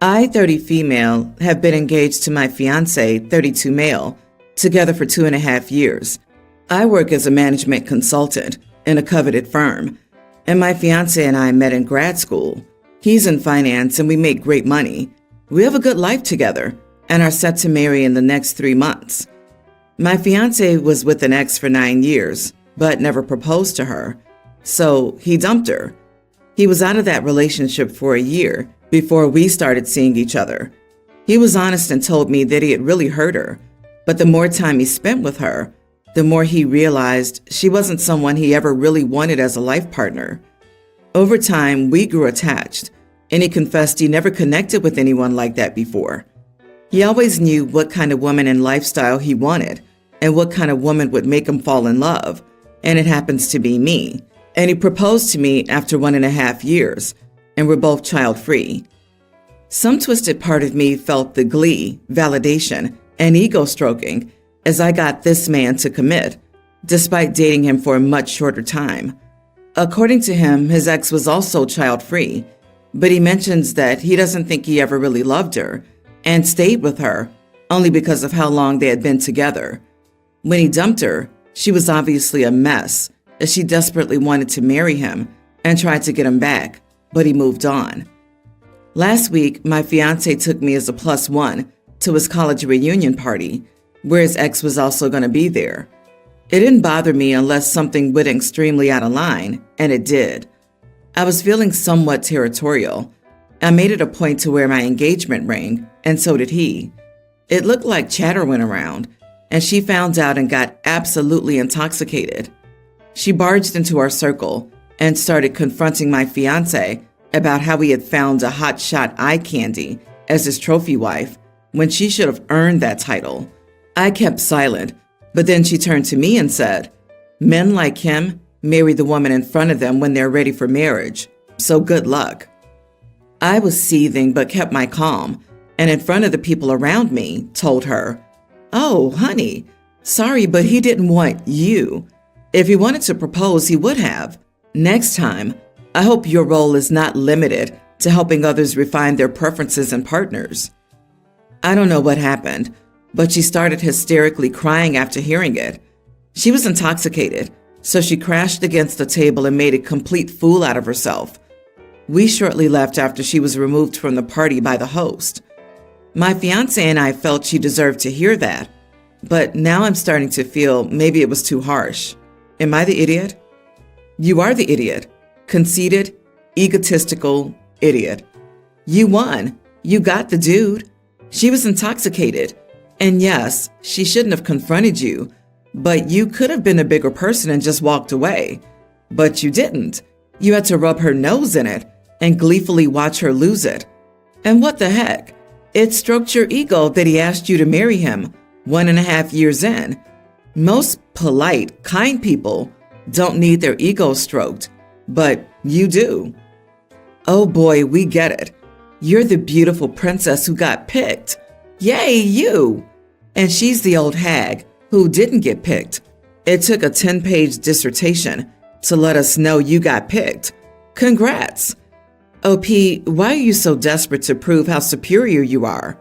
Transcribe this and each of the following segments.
I, 30 female, have been engaged to my fiance, 32 male, together for 2.5 years. I work as a management consultant in a coveted firm, and my fiance and I met in grad school. He's in finance and we make great money. We have a good life together and are set to marry in the next 3 months. My fiance was with an ex for 9 years, but never proposed to her, so he dumped her. He was out of that relationship for a year before we started seeing each other. He was honest and told me that he had really hurt her, but the more time he spent with her, the more he realized she wasn't someone he ever really wanted as a life partner. Over time, we grew attached, and he confessed he never connected with anyone like that before. He always knew what kind of woman and lifestyle he wanted and what kind of woman would make him fall in love, and it happens to be me. And he proposed to me after 1.5 years, and we're both child-free. Some twisted part of me felt the glee, validation, and ego stroking as I got this man to commit, despite dating him for a much shorter time. According to him, his ex was also child-free, but he mentions that he doesn't think he ever really loved her and stayed with her only because of how long they had been together. When he dumped her, she was obviously a mess, as she desperately wanted to marry him and tried to get him back, but he moved on. Last week, my fiance took me as a +1 to his college reunion party, where his ex was also going to be there. It didn't bother me unless something went extremely out of line, and it did. I was feeling somewhat territorial. I made it a point to wear my engagement ring, and so did he. It looked like chatter went around, and she found out and got absolutely intoxicated. She barged into our circle and started confronting my fiance about how he had found a hotshot eye candy as his trophy wife when she should have earned that title. I kept silent, but then she turned to me and said, "Men like him marry the woman in front of them when they're ready for marriage, so good luck." I was seething but kept my calm, and in front of the people around me told her, "Oh, honey, sorry, but he didn't want you. If he wanted to propose, he would have. Next time, I hope your role is not limited to helping others refine their preferences and partners." I don't know what happened, but she started hysterically crying after hearing it. She was intoxicated, so she crashed against the table and made a complete fool out of herself. We shortly left after she was removed from the party by the host. My fiance and I felt she deserved to hear that, but now I'm starting to feel maybe it was too harsh. Am I the idiot? You are the idiot. Conceited, egotistical idiot. You won. You got the dude. She was intoxicated. And yes, she shouldn't have confronted you, but you could have been a bigger person and just walked away. But you didn't. You had to rub her nose in it and gleefully watch her lose it. And what the heck? It stroked your ego that he asked you to marry him 1.5 years in. Most polite, kind people don't need their ego stroked, but you do. Oh boy, we get it. You're the beautiful princess who got picked. Yay, you! And she's the old hag who didn't get picked. It took a 10-page dissertation to let us know you got picked. Congrats! OP, why are you so desperate to prove how superior you are?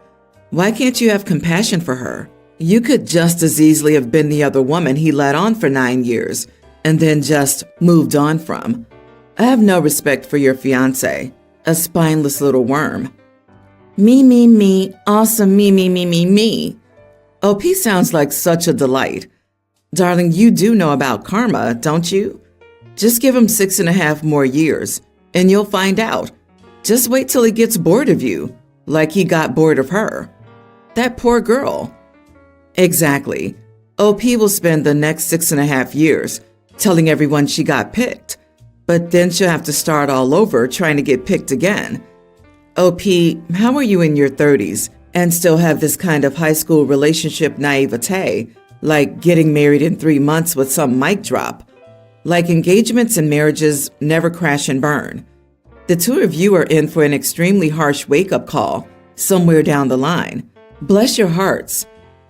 Why can't you have compassion for her? You could just as easily have been the other woman he led on for 9 years and then just moved on from. I have no respect for your fiance, a spineless little worm. Me, awesome me. OP sounds like such a delight. Darling, you do know about karma, don't you? Just give him 6.5 more years, and you'll find out. Just wait till he gets bored of you, like he got bored of her. That poor girl. Exactly. OP will spend the next 6.5 years telling everyone she got picked, but then she'll have to start all over trying to get picked again. OP, how are you in your 30s and still have this kind of high school relationship naivete, like getting married in 3 months with some mic drop? Like engagements and marriages never crash and burn. The two of you are in for an extremely harsh wake-up call somewhere down the line. Bless your hearts.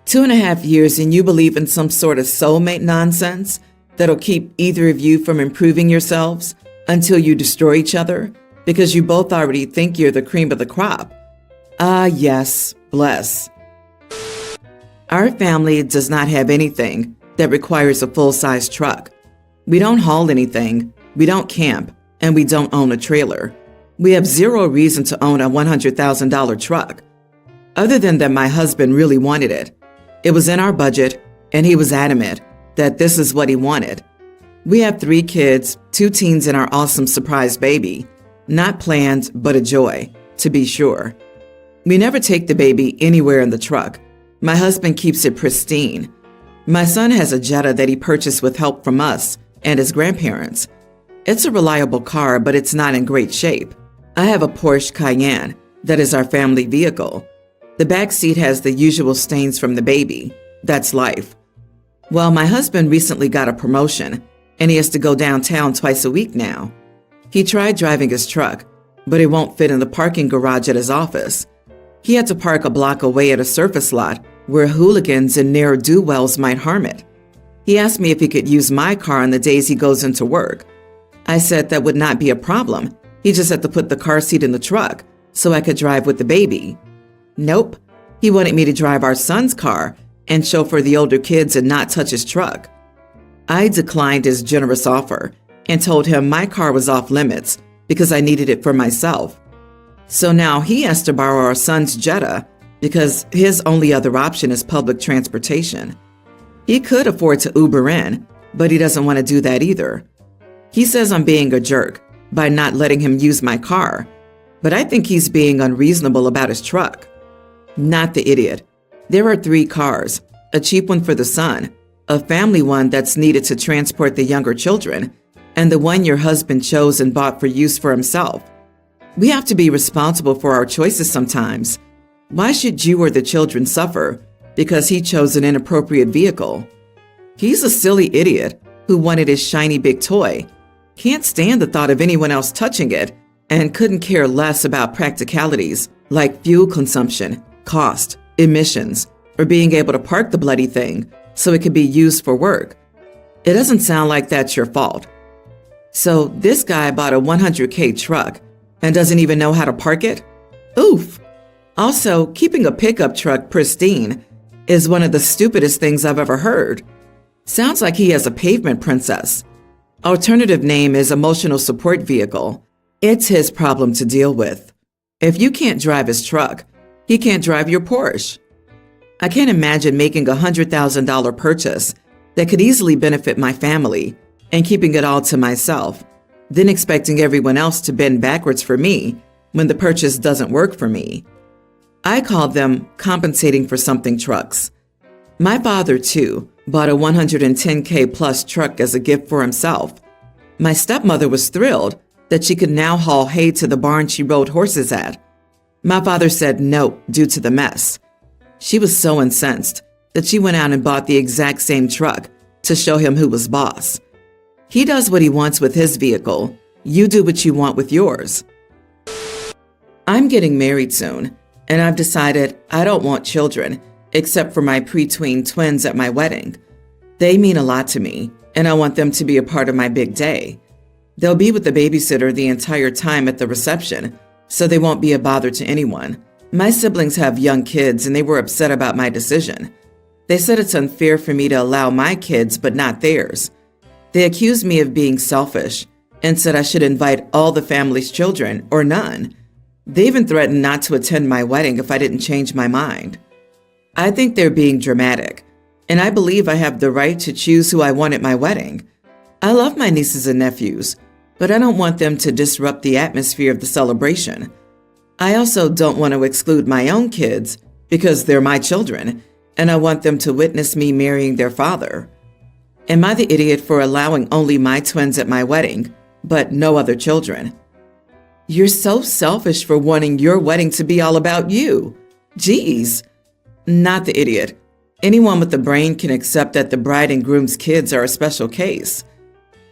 2.5 years and you believe in some sort of soulmate nonsense that'll keep either of you from improving yourselves until you destroy each other because you both already think you're the cream of the crop. Ah, yes, bless. Our family does not have anything that requires a full-size truck. We don't haul anything, we don't camp, and we don't own a trailer. We have zero reason to own a $100,000 truck, other than that my husband really wanted it. It was in our budget, and he was adamant that this is what he wanted. We have 3 kids, 2 teens, and our awesome surprise baby. Not planned, but a joy, to be sure. We never take the baby anywhere in the truck. My husband keeps it pristine. My son has a Jetta that he purchased with help from us and his grandparents. It's a reliable car, but it's not in great shape. I have a Porsche Cayenne that is our family vehicle. The back seat has the usual stains from the baby. That's life. Well, my husband recently got a promotion, and he has to go downtown twice a week now. He tried driving his truck, but it won't fit in the parking garage at his office. He had to park a block away at a surface lot where hooligans and ne'er-do-wells might harm it. He asked me if he could use my car on the days he goes into work. I said that would not be a problem. He just had to put the car seat in the truck so I could drive with the baby. Nope. He wanted me to drive our son's car and chauffeur the older kids and not touch his truck. I declined his generous offer and told him my car was off limits because I needed it for myself. So now he has to borrow our son's Jetta because his only other option is public transportation. He could afford to Uber in, but he doesn't want to do that either. He says I'm being a jerk by not letting him use my car, but I think he's being unreasonable about his truck. Not the idiot. There are 3 cars, a cheap one for the son, a family one that's needed to transport the younger children, and the one your husband chose and bought for use for himself. We have to be responsible for our choices sometimes. Why should you or the children suffer because he chose an inappropriate vehicle? He's a silly idiot who wanted his shiny big toy, can't stand the thought of anyone else touching it, and couldn't care less about practicalities like fuel consumption, cost, emissions, or being able to park the bloody thing so it could be used for work. It doesn't sound like that's your fault. So this guy bought a $100K truck and doesn't even know how to park it? Oof. Also, keeping a pickup truck pristine is one of the stupidest things I've ever heard. Sounds like he has a pavement princess. Alternative name is emotional support vehicle. It's his problem to deal with. If you can't drive his truck, he can't drive your Porsche. I can't imagine making a $100,000 purchase that could easily benefit my family and keeping it all to myself, then expecting everyone else to bend backwards for me when the purchase doesn't work for me. I call them compensating for something trucks. My father, too, bought a $110K plus truck as a gift for himself. My stepmother was thrilled that she could now haul hay to the barn she rode horses at. My father said no due to the mess. She was so incensed that she went out and bought the exact same truck to show him who was boss. He does what he wants with his vehicle. You do what you want with yours. I'm getting married soon, and I've decided I don't want children except for my pre-tween twins at my wedding. They mean a lot to me, and I want them to be a part of my big day. They'll be with the babysitter the entire time at the reception, so they won't be a bother to anyone. My siblings have young kids, and they were upset about my decision. They said it's unfair for me to allow my kids, but not theirs. They accused me of being selfish and said I should invite all the family's children or none. They even threatened not to attend my wedding if I didn't change my mind. I think they're being dramatic, and I believe I have the right to choose who I want at my wedding. I love my nieces and nephews, but I don't want them to disrupt the atmosphere of the celebration. I also don't want to exclude my own kids because they're my children, and I want them to witness me marrying their father. Am I the idiot for allowing only my twins at my wedding, but no other children? You're so selfish for wanting your wedding to be all about you. Geez. Not the idiot. Anyone with a brain can accept that the bride and groom's kids are a special case.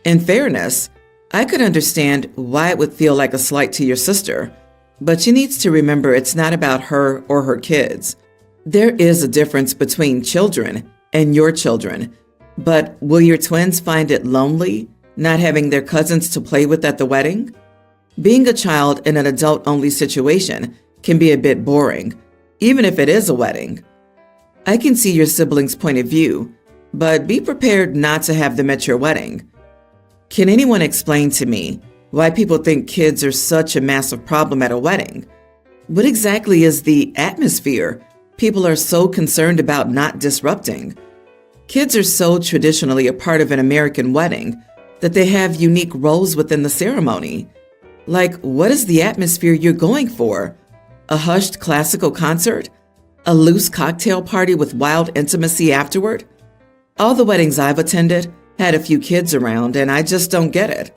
In fairness, I could understand why it would feel like a slight to your sister, but she needs to remember it's not about her or her kids. There is a difference between children and your children, but will your twins find it lonely not having their cousins to play with at the wedding? Being a child in an adult-only situation can be a bit boring, even if it is a wedding. I can see your siblings' point of view, but be prepared not to have them at your wedding. Can anyone explain to me why people think kids are such a massive problem at a wedding? What exactly is the atmosphere people are so concerned about not disrupting? Kids are so traditionally a part of an American wedding that they have unique roles within the ceremony. Like, what is the atmosphere you're going for? A hushed classical concert? A loose cocktail party with wild intimacy afterward? All the weddings I've attended had a few kids around, and I just don't get it.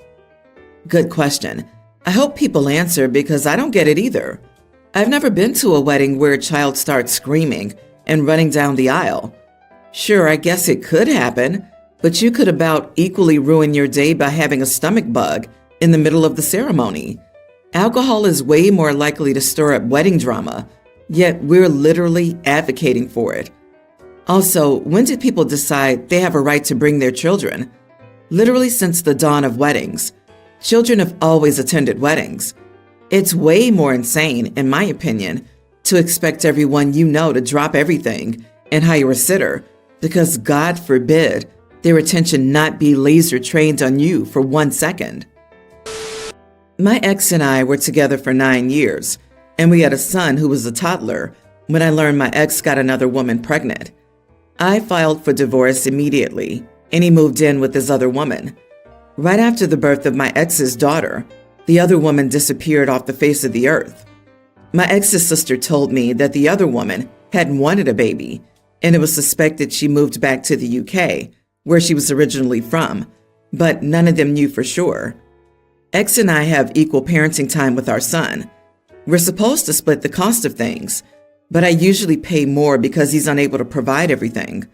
Good question. I hope people answer because I don't get it either. I've never been to a wedding where a child starts screaming and running down the aisle. Sure, I guess it could happen, but you could about equally ruin your day by having a stomach bug in the middle of the ceremony. Alcohol is way more likely to stir up wedding drama, yet we're literally advocating for it. Also, when did people decide they have a right to bring their children? Literally since the dawn of weddings. Children have always attended weddings. It's way more insane, in my opinion, to expect everyone you know to drop everything and hire a sitter because, God forbid, their attention not be laser trained on you for 1 second. My ex and I were together for 9 years, and we had a son who was a toddler when I learned my ex got another woman pregnant. I filed for divorce immediately, and he moved in with this other woman. Right after the birth of my ex's daughter, the other woman disappeared off the face of the earth. My ex's sister told me that the other woman hadn't wanted a baby, and it was suspected she moved back to the UK, where she was originally from, but none of them knew for sure. Ex and I have equal parenting time with our son. We're supposed to split the cost of things, but I usually pay more because he's unable to provide everything.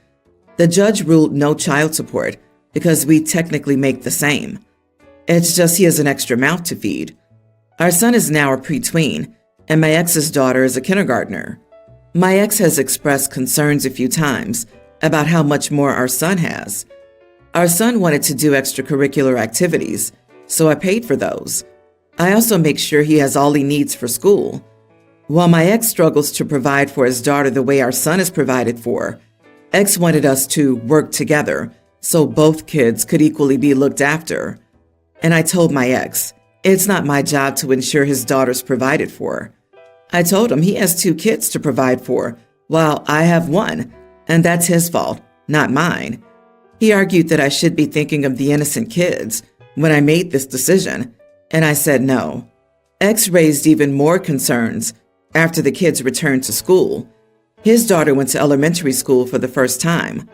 The judge ruled no child support because we technically make the same. It's just he has an extra mouth to feed. Our son is now a preteen, and my ex's daughter is a kindergartner. My ex has expressed concerns a few times about how much more our son has. Our son wanted to do extracurricular activities, so I paid for those. I also make sure he has all he needs for school. While my ex struggles to provide for his daughter the way our son is provided for, ex wanted us to work together so both kids could equally be looked after. And I told my ex, it's not my job to ensure his daughter's provided for. I told him he has 2 kids to provide for, while I have 1, and that's his fault, not mine. He argued that I should be thinking of the innocent kids when I made this decision, and I said no. Ex raised even more concerns after the kids returned to school. His daughter went to elementary school for the first time.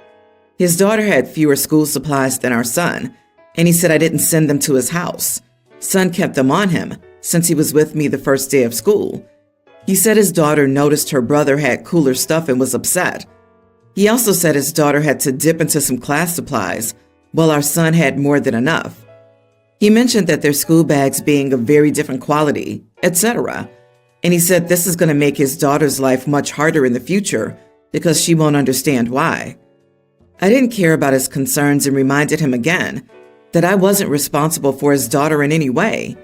His daughter had fewer school supplies than our son, and he said I didn't send them to his house. Son kept them on him since he was with me the first day of school. He said his daughter noticed her brother had cooler stuff and was upset. He also said his daughter had to dip into some class supplies while our son had more than enough. He mentioned that their school bags being of very different quality, etc. And he said this is going to make his daughter's life much harder in the future because she won't understand why. I didn't care about his concerns and reminded him again that I wasn't responsible for his daughter in any way.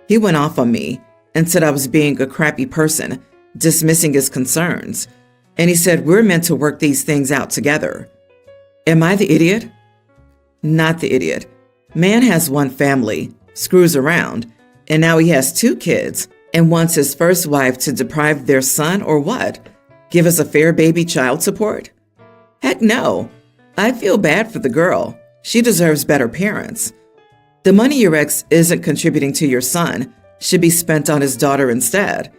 He went off on me and said I was being a crappy person, dismissing his concerns. And he said we're meant to work these things out together. Am I the idiot? Not the idiot. Man has 1 family, screws around, and now he has 2 kids and wants his first wife to deprive their son or what? Give us a fair baby child support? Heck no. I feel bad for the girl. She deserves better parents. The money your ex isn't contributing to your son should be spent on his daughter instead.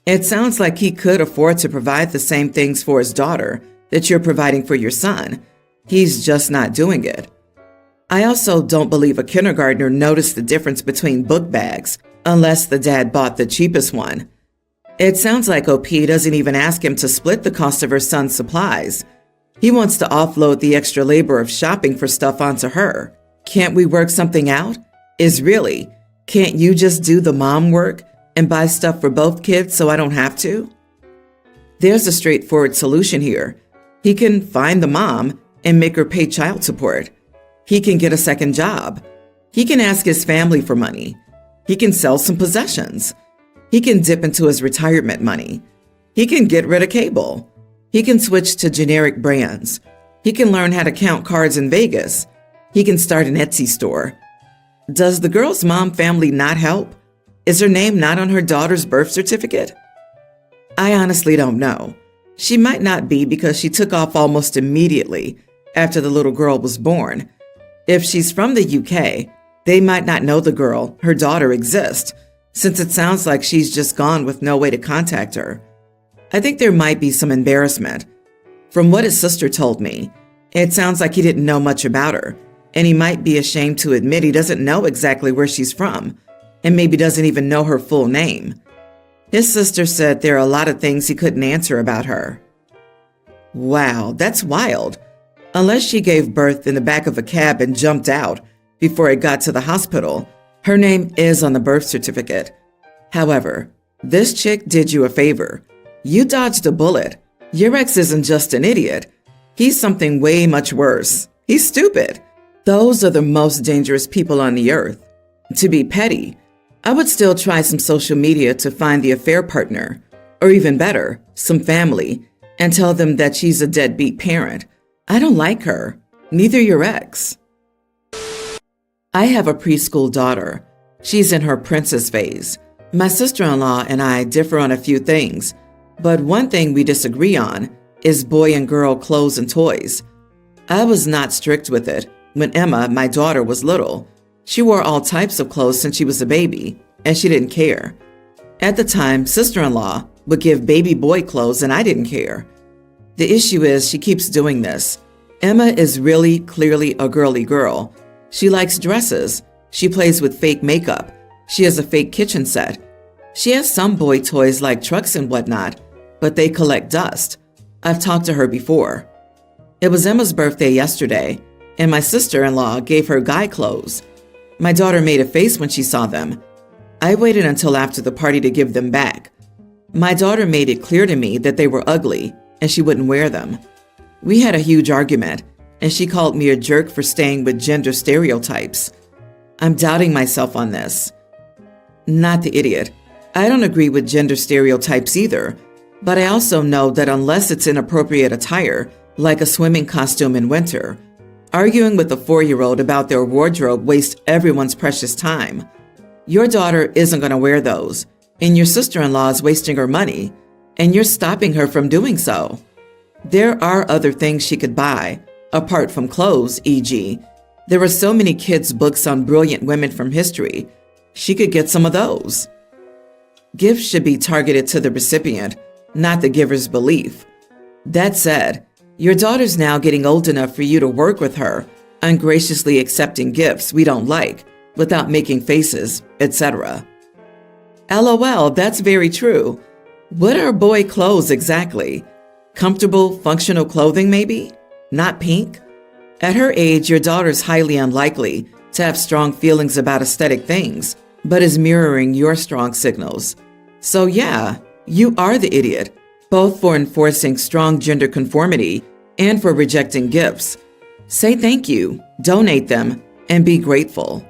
It sounds like he could afford to provide the same things for his daughter that you're providing for your son. He's just not doing it. I also don't believe a kindergartner noticed the difference between book bags unless the dad bought the cheapest one. It sounds like OP doesn't even ask him to split the cost of her son's supplies. He wants to offload the extra labor of shopping for stuff onto her. Can't we work something out? Can't you just do the mom work and buy stuff for both kids so I don't have to? There's a straightforward solution here. He can find the mom and make her pay child support. He can get a second job. He can ask his family for money. He can sell some possessions. He can dip into his retirement money. He can get rid of cable. He can switch to generic brands. He can learn how to count cards in Vegas. He can start an Etsy store. Does the girl's mom family not help? Is her name not on her daughter's birth certificate? I honestly don't know. She might not be because she took off almost immediately after the little girl was born. If she's from the UK, they might not know the girl, her daughter, exists, since it sounds like she's just gone with no way to contact her. I think there might be some embarrassment. From what his sister told me, it sounds like he didn't know much about her, and he might be ashamed to admit he doesn't know exactly where she's from, and maybe doesn't even know her full name. His sister said there are a lot of things he couldn't answer about her. Wow, that's wild. Unless she gave birth in the back of a cab and jumped out before it got to the hospital, her name is on the birth certificate. However, this chick did you a favor. You dodged a bullet. Your ex isn't just an idiot. He's something way much worse. He's stupid. Those are the most dangerous people on the earth. To be petty, I would still try some social media to find the affair partner, or even better, some family, and tell them that she's a deadbeat parent. I don't like her. Neither your ex. I have a preschool daughter. She's in her princess phase. My sister-in-law and I differ on a few things, but one thing we disagree on is boy and girl clothes and toys. I was not strict with it when Emma, my daughter, was little. She wore all types of clothes since she was a baby, and she didn't care. At the time, sister-in-law would give baby boy clothes, and I didn't care. The issue is she keeps doing this. Emma is really clearly a girly girl. She likes dresses. She plays with fake makeup. She has a fake kitchen set. She has some boy toys like trucks and whatnot, but they collect dust. I've talked to her before. It was Emma's birthday yesterday, and my sister-in-law gave her guy clothes. My daughter made a face when she saw them. I waited until after the party to give them back. My daughter made it clear to me that they were ugly and she wouldn't wear them. We had a huge argument, and she called me a jerk for staying with gender stereotypes. I'm doubting myself on this. Not the idiot. I don't agree with gender stereotypes either, but I also know that unless it's inappropriate attire, like a swimming costume in winter, arguing with a 4-year-old about their wardrobe wastes everyone's precious time. Your daughter isn't going to wear those, and your sister-in-law is wasting her money, and you're stopping her from doing so. There are other things she could buy, apart from clothes, e.g. There are so many kids' books on brilliant women from history. She could get some of those. Gifts should be targeted to the recipient, not the giver's belief. That said, your daughter's now getting old enough for you to work with her, ungraciously accepting gifts we don't like, without making faces, etc. LOL, that's very true. What are boy clothes exactly? Comfortable, functional clothing maybe? Not pink? At her age, your daughter's highly unlikely to have strong feelings about aesthetic things, but is mirroring your strong signals. So yeah, you are the idiot, both for enforcing strong gender conformity and for rejecting gifts. Say thank you, donate them, and be grateful.